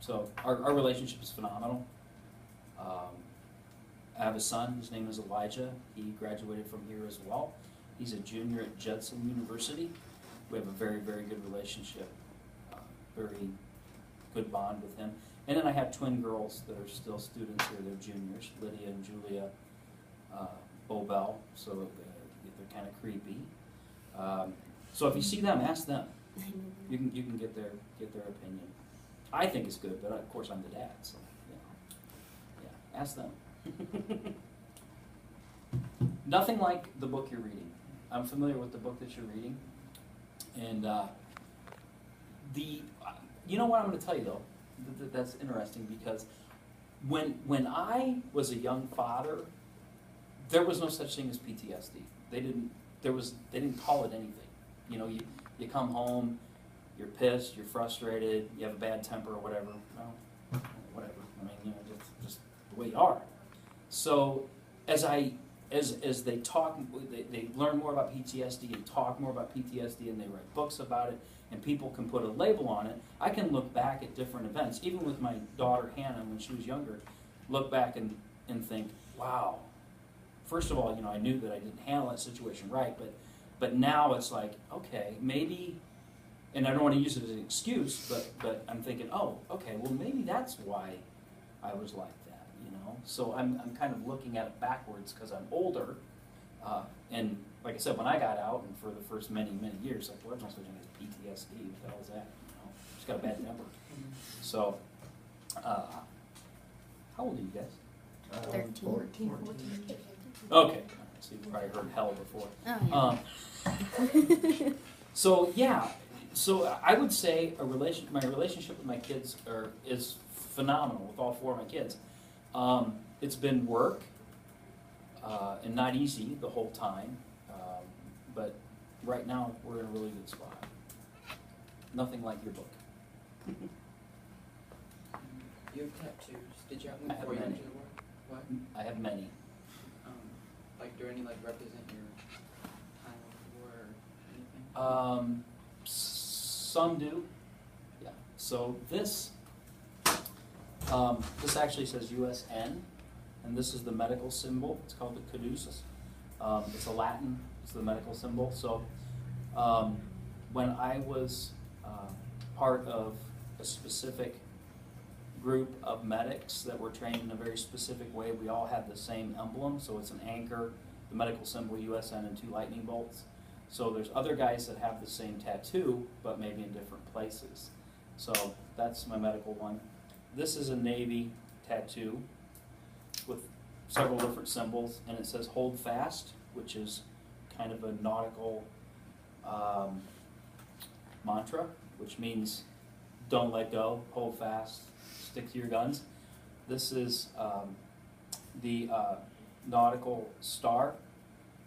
So our relationship is phenomenal. I have a son, his name is Elijah. He graduated from here as well. He's a junior at Judson University. We have a very, very good relationship, very good bond with him. And then I have twin girls that are still students here. They're juniors, Lydia and Julia Bobell, so they're kind of creepy. So if you see them, ask them. You can get their opinion. I think it's good, but of course I'm the dad, so yeah, ask them. Nothing like the book you're reading. I'm familiar with the book that you're reading, and you know what I'm going to tell you though. That's interesting because when I was a young father, there was no such thing as PTSD. They didn't call it anything. You know, you come home, you're pissed, you're frustrated, you have a bad temper or whatever. Well, whatever. I mean, you know, just the way you are. So as they talk, they learn more about PTSD and talk more about PTSD, and they write books about it, and people can put a label on it. I can look back at different events, even with my daughter Hannah when she was younger, look back and think, wow. First of all, you know, I knew that I didn't handle that situation right, but now it's like, okay, maybe, and I don't want to use it as an excuse, but I'm thinking, oh, okay, well maybe that's why I was like that, you know. So I'm kind of looking at it backwards because I'm older, and like I said, when I got out, and for the first many years, like, there's no such thing as PTSD. What the hell is that? You know, just got a bad temper. So, how old are you guys? 13. 14. Okay, so you've probably heard hell before. Oh, yeah. So yeah, so I would say my relationship with my kids is phenomenal with all four of my kids. It's been work and not easy the whole time, but right now we're in a really good spot. Nothing like your book. You have tattoos. Did you have I them have before you went many. to the war? What? I have many. Like, do any represent your time of war or anything? Some do. Yeah. So this actually says USN, and this is the medical symbol. It's called the caduceus. It's a Latin. It's the medical symbol. So when I was part of a specific group of medics that were trained in a very specific way, we all had the same emblem. So it's an anchor, the medical symbol USN, and 2 lightning bolts. So there's other guys that have the same tattoo, but maybe in different places. So that's my medical one. This is a Navy tattoo with several different symbols, and it says "Hold Fast," which is kind of a nautical mantra, which means don't let go, hold fast, stick to your guns. This is the nautical star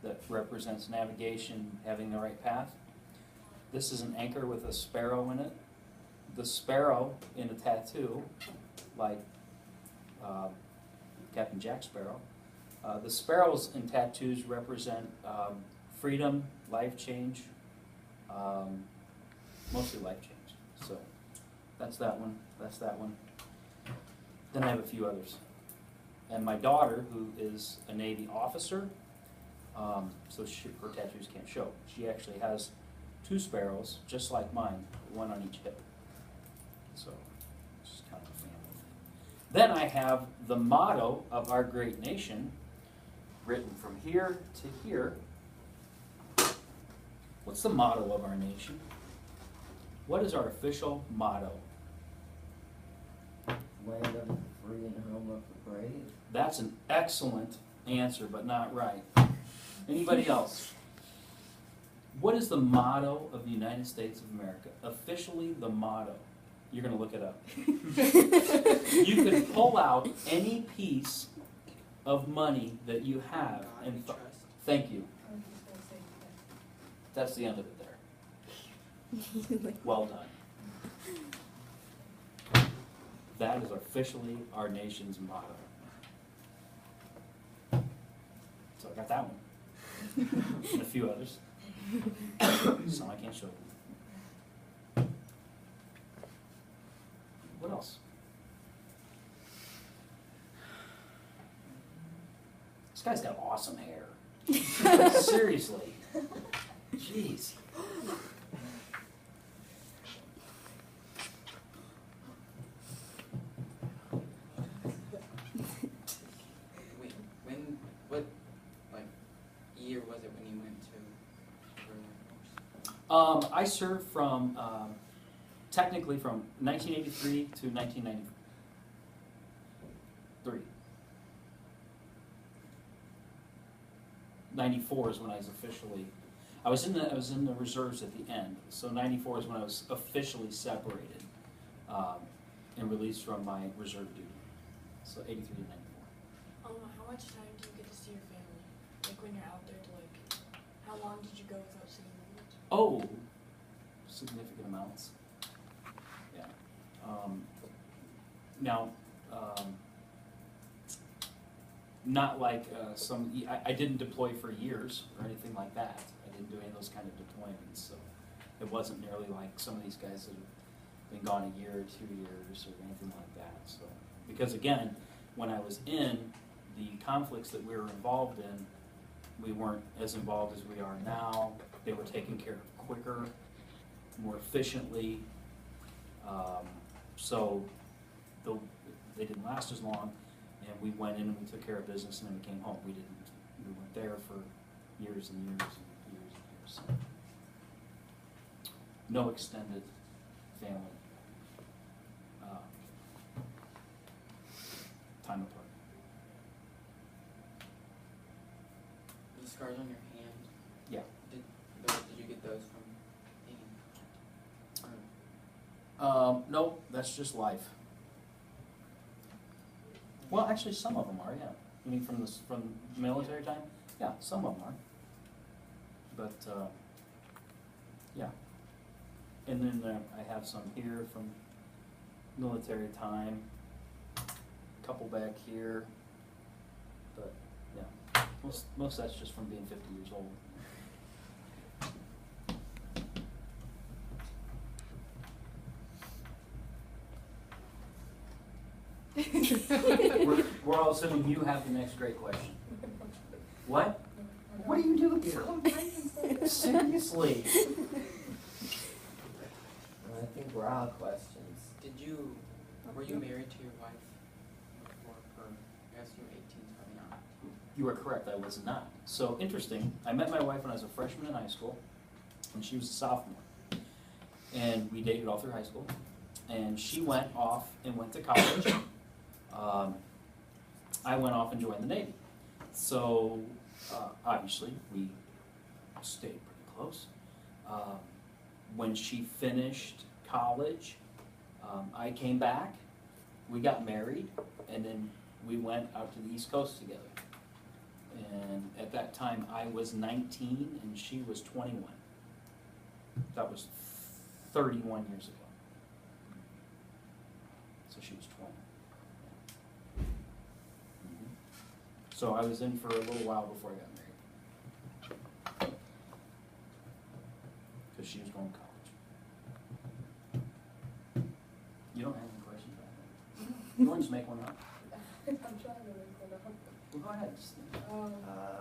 that represents navigation, having the right path. This is an anchor with a sparrow in it. The sparrow in a tattoo, like Captain Jack Sparrow. The sparrows in tattoos represent freedom, life change, mostly life change. So that's that one. That's that one. Then I have a few others. And my daughter, who is a Navy officer, so her tattoos can't show. She actually has 2 sparrows, just like mine, one on each hip. So it's just kind of a family thing. Then I have the motto of our great nation, written from here to here. What's the motto of our nation? What is our official motto? Land of the free and home of the brave. That's an excellent answer, but not right. Anybody else? What is the motto of the United States of America? Officially the motto. You're going to look it up. You could pull out any piece of money that you have and trust. thank you. That's the end of it there. Well done. That is officially our nation's motto. So I got that one. And a few others. Some I can't show you. What else? This guy's got awesome hair. Seriously. Jeez. Wait, what, like, year was it when you went to Berlin? I served from, technically from 1983 to 1993. 94 is when I was officially, I was in the reserves at the end, so 94 is when I was officially separated and released from my reserve duty. So 83 to 94. How much time do you get to see your family? Like when you're out there to like, how long did you go without seeing them? Oh, significant amounts. Yeah. Now, not like I didn't deploy for years or anything like that. I didn't do any of those kind of deployments, so it wasn't nearly like some of these guys that have been gone a year or 2 years or anything like that. So, because again, when I was in the conflicts that we were involved in, we weren't as involved as we are now. They were taken care of quicker, more efficiently. So they didn't last as long, and we went in and we took care of business, and then we came home. We weren't there for years and years and years and years. So no extended family time apart. The scars on your hand, Yeah. did you get those from being? No, that's just life. Well, actually, some of them are, yeah. You mean from military time? Yeah, some of them are. But, yeah. And then I have some here from military time, a couple back here. But, yeah, most of that's just from being 50 years old. We're all assuming you have the next great question. What? What do you do here? Seriously? I think we're out of questions. Were you married to your wife before, or I guess you were 18, so probably not. You are correct, I was not. So interesting, I met my wife when I was a freshman in high school, and she was a sophomore. And we dated all through high school. And she went off and went to college. I went off and joined the Navy. So obviously we stayed pretty close. When she finished college, I came back, we got married, and then we went out to the East Coast together. And at that time I was 19 and she was 21. That was 31 years ago. So she was 20. Mm-hmm. So I was in for a little while before I got married. Because she was going to college. You don't have any questions about that? You want to just make one up? I'm trying to make one up. Well, go ahead.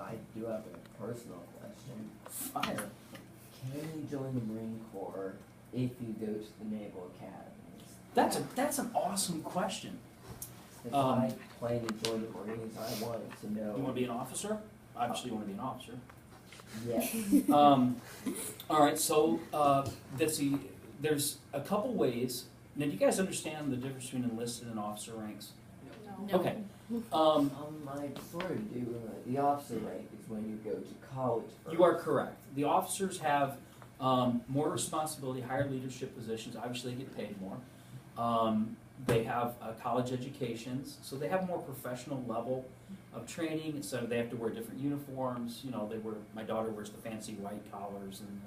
I do have a personal question. Fire. Can you join the Marine Corps if you go to the Naval Academies? That's an awesome question. If I plan to join the Marines, I wanted to know. You want to be an officer? Obviously, you want to be an officer. Yes. All right, so there's a couple ways. Now, do you guys understand the difference between enlisted and officer ranks? No. Okay. I sort of do. The officer rank is when you go to college first. You are correct. The officers have more responsibility, higher leadership positions. Obviously, they get paid more. They have college educations, so they have more professional level of training. So they have to wear different uniforms. You know, my daughter wears the fancy white collars and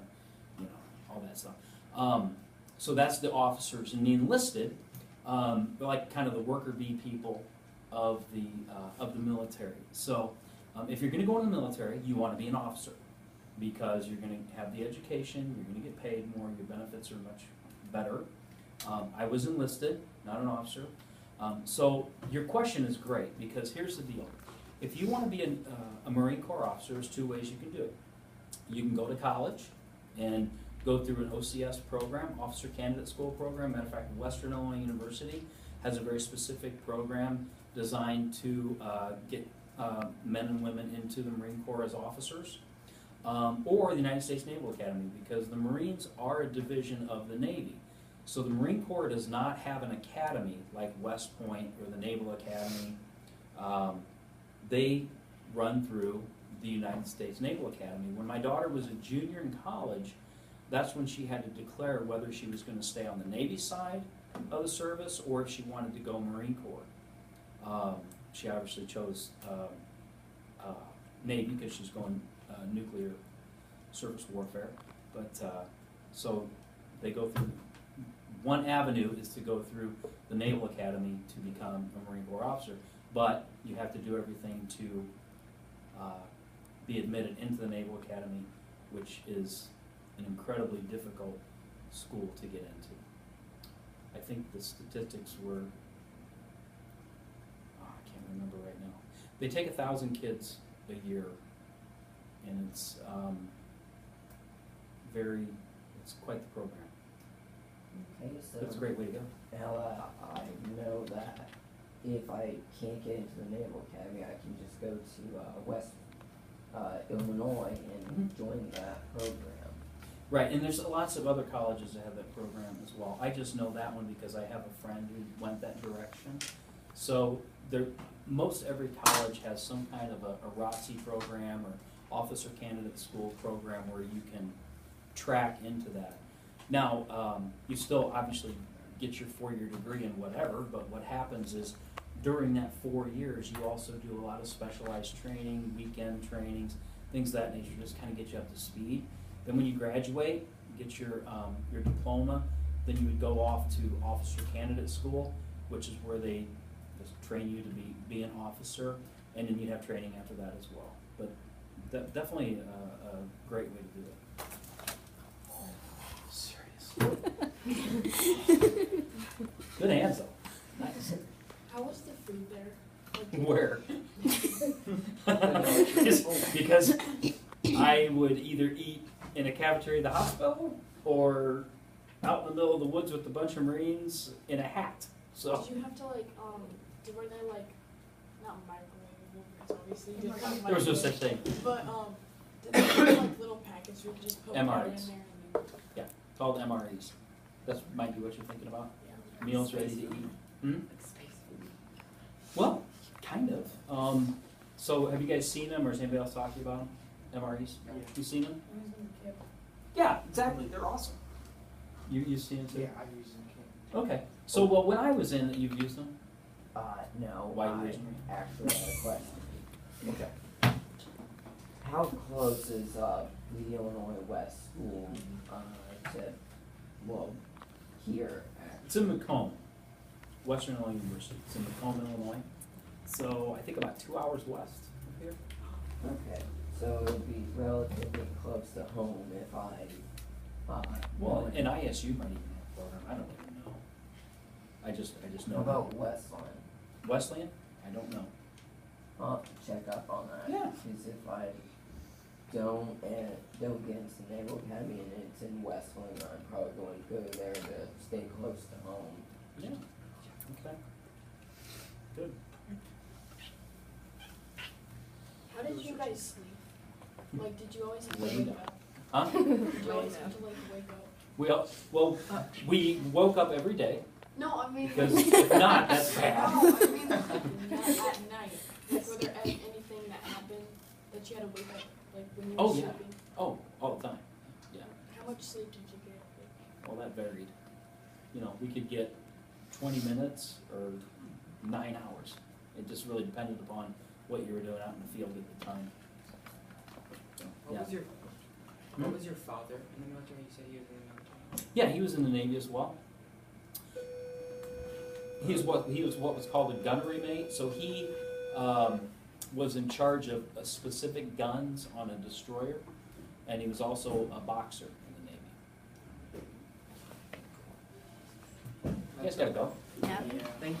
all that stuff. So that's the officers. And the enlisted, they're like kind of the worker bee people of the military. So if you're going to go in the military, you want to be an officer because you're going to have the education, you're going to get paid more, your benefits are much better. I was enlisted, not an officer. So your question is great because here's the deal. If you want to be a Marine Corps officer, there's two ways you can do it. You can go to college and go through an OCS program, Officer Candidate School program. Matter of fact, Western Illinois University has a very specific program designed to get men and women into the Marine Corps as officers. Or the United States Naval Academy, because the Marines are a division of the Navy. So the Marine Corps does not have an academy like West Point or the Naval Academy. They run through the United States Naval Academy. When my daughter was a junior in college, that's when she had to declare whether she was going to stay on the Navy side of the service or if she wanted to go Marine Corps. She obviously chose Navy because she's going nuclear surface warfare. But so they go through, one avenue is to go through the Naval Academy to become a Marine Corps officer, but you have to do everything to be admitted into the Naval Academy, which is an incredibly difficult school to get into. I think the statistics were, I can't remember right now. They take 1,000 kids a year, and it's it's quite the program. Okay, so It's a great way to go. now I know that if I can't get into the Naval Academy, I can just go to West Illinois and join that program. Right, and there's lots of other colleges that have that program as well. I just know that one because I have a friend who went that direction. So most every college has some kind of a ROTC program or Officer Candidate School program where you can track into that. Now, you still obviously get your 4-year degree in whatever, but what happens is during that 4 years, you also do a lot of specialized training, weekend trainings, things of that nature, just kind of get you up to speed. Then when you graduate, you get your diploma, then you would go off to Officer Candidate School, which is where they just train you to be an officer, and then you'd have training after that as well. But definitely a great way to do it. Serious. Good answer. Nice. How was the food there? Where? Because I would either eat in a cafeteria at the hospital or out in the middle of the woods with a bunch of Marines in a hat. So Did you have to were they not microwavable, because obviously you didn't have there was no microwave, such thing. but did they have little packets where you could just put water in MREs. there and then, Called MREs. That's might be what you're thinking about. yeah. Meals ready to eat. Hmm? Like space food. Well, kind of. So have you guys seen them, or has anybody else talked to you about them? MREs? Yeah. You seen them? I was in the kip. Yeah, exactly. They're awesome. You seen them too? Yeah, I've used them. Okay. So well, when I was in, you've used them. No, Why you I raising me? actually had a question. Okay. How close is the Illinois West School to, well, here? It's in Macomb, Western Illinois University. It's in Macomb, Illinois. So I think about 2 hours west of here. Okay, so it would be relatively close to home if I, Well, wanted- and ISU might even have a program. I don't even know. I just know. How about Westland? Wesleyan? I don't know. I'll have to check up on that. Yeah. Because if I don't get into the Naval Academy and it's in Westland, I'm probably going to go there to stay close to home. Yeah. Okay. Good. How did you guys sleep? Did you always have to What do wake you up? Huh? Did you always have to wake up? We woke up every day. No, I mean. Because if not, that's bad. No, I mean not at night. Were there anything that happened that you had to wake up when you were Oh, yeah. sleeping? Oh, all the time. Yeah. How much sleep did you get? Well, that varied. We could get 20 minutes or 9 hours. It just really depended upon what you were doing out in the field at the time. So, What yeah. was your What was your father in the military? You said he was in the military. Yeah, he was in the Navy as well. He was what was called a gunnery mate. So he was in charge of specific guns on a destroyer, and he was also a boxer in the Navy. You guys gotta go. Yeah. Thank you.